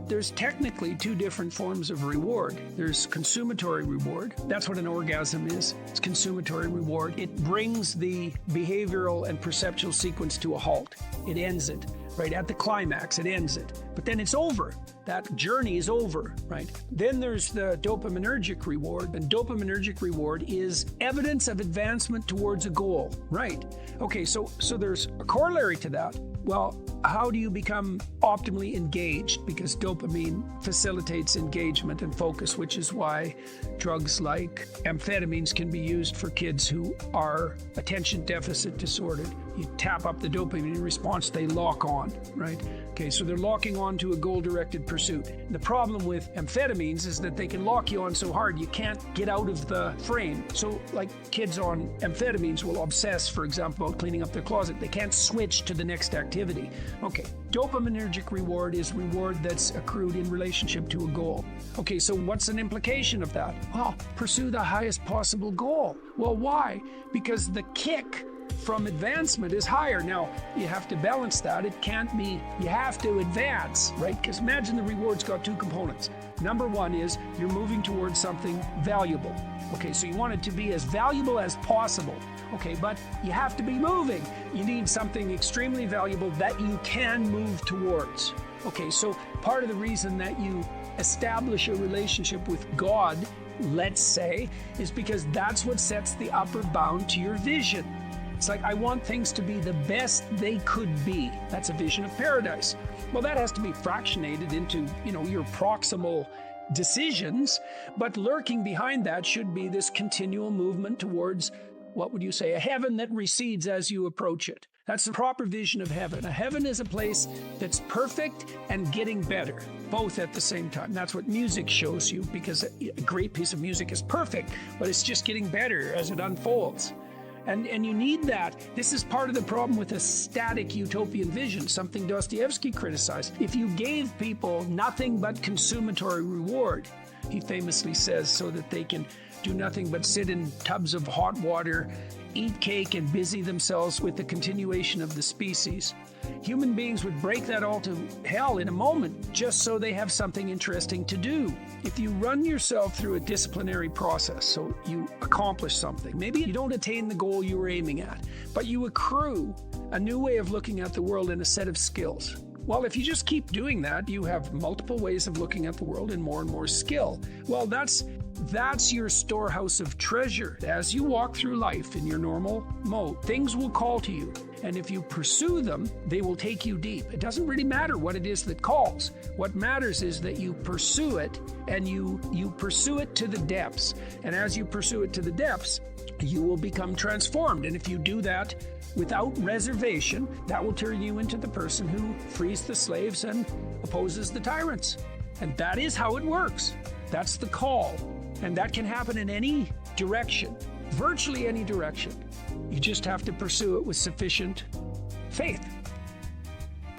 There's technically two different forms of reward. There's consummatory reward. That's what an orgasm is. It's consummatory reward. It brings the behavioral and perceptual sequence to a halt. It ends it. Right at the climax, it ends it. But then it's over. That journey is over, right? Then there's the dopaminergic reward. And dopaminergic reward is evidence of advancement towards a goal, right? Okay, so there's a corollary to that. Well, how do you become optimally engaged? Because dopamine facilitates engagement and focus, which is why drugs like amphetamines can be used for kids who are attention deficit disordered. you tap up the dopamine response, they lock on, right? Okay, so they're locking on to a goal-directed pursuit. The problem with amphetamines is that they can lock you on so hard you can't get out of the frame. So like kids on amphetamines will obsess, for example, about cleaning up their closet. They can't switch to the next activity. Okay, dopaminergic reward is reward that's accrued in relationship to a goal. Okay, so what's an implication of that? Well, pursue the highest possible goal. Well, why? Because the kick from advancement is higher. Now, you have to balance that. It can't be, you have to advance, right? Because imagine the reward's got two components. Number one is you're moving towards something valuable. Okay, so you want it to be as valuable as possible. Okay, but you have to be moving. You need something extremely valuable that you can move towards. Okay, so part of the reason that you establish a relationship with God, let's say, is because that's what sets the upper bound to your vision. It's like, I want things to be the best they could be. That's a vision of paradise. Well, that has to be fractionated into, your proximal decisions, but lurking behind that should be this continual movement towards, what would you say, a heaven that recedes as you approach it. That's the proper vision of heaven. A heaven is a place that's perfect and getting better, both at the same time. That's what music shows you, because a great piece of music is perfect, but it's just getting better as it unfolds. And you need that. This is part of the problem with a static utopian vision, something Dostoevsky criticized. If you gave people nothing but consummatory reward, he famously says, so that they can do nothing but sit in tubs of hot water, eat cake, and busy themselves with the continuation of the species, human beings would break that all to hell in a moment just so they have something interesting to do. If you run yourself through a disciplinary process, so you accomplish something, maybe you don't attain the goal you were aiming at, but you accrue a new way of looking at the world and a set of skills. Well, if you just keep doing that, you have multiple ways of looking at the world and more skill. Well, that's your storehouse of treasure. As you walk through life in your normal mode, things will call to you. And if you pursue them, they will take you deep. It doesn't really matter what it is that calls. What matters is that you pursue it, and you pursue it to the depths. And as you pursue it to the depths, you will become transformed. And if you do that without reservation, that will turn you into the person who frees the slaves and opposes the tyrants. And that is how it works. That's the call. And that can happen in any direction, virtually any direction. You just have to pursue it with sufficient faith.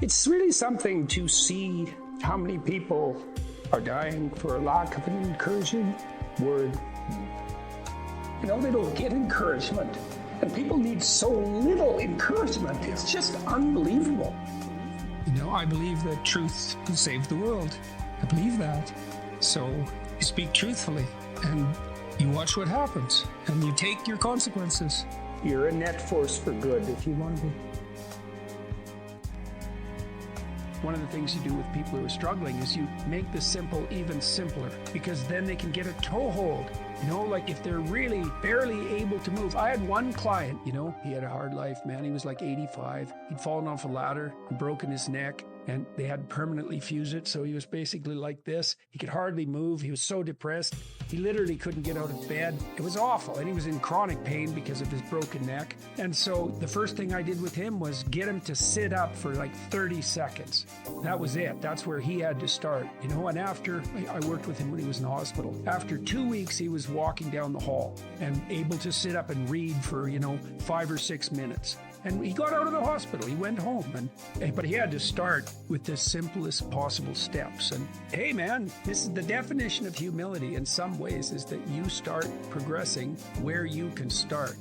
It's really something to see how many people are dying for a lack of an encouraging word. They don't get encouragement. And people need so little encouragement. It's just unbelievable. I believe that truth can save the world. I believe that. So you speak truthfully and you watch what happens and you take your consequences. You're a net force for good if you want to be. One of the things you do with people who are struggling is you make the simple even simpler, because then they can get a toehold. Like if they're really barely able to move. I had one client, he had a hard life, man. He was like 85. He'd fallen off a ladder and broken his neck, and they had permanently fused it. So he was basically like this. He could hardly move. He was so depressed. He literally couldn't get out of bed. It was awful. And he was in chronic pain because of his broken neck. And so the first thing I did with him was get him to sit up for like 30 seconds. That was it. That's where he had to start, and after I worked with him when he was in the hospital, after 2 weeks, he was walking down the hall and able to sit up and read for, 5 or 6 minutes. And he got out of the hospital. He went home, but he had to start with the simplest possible steps. And hey, man, this is the definition of humility in some ways, is that you start progressing where you can start.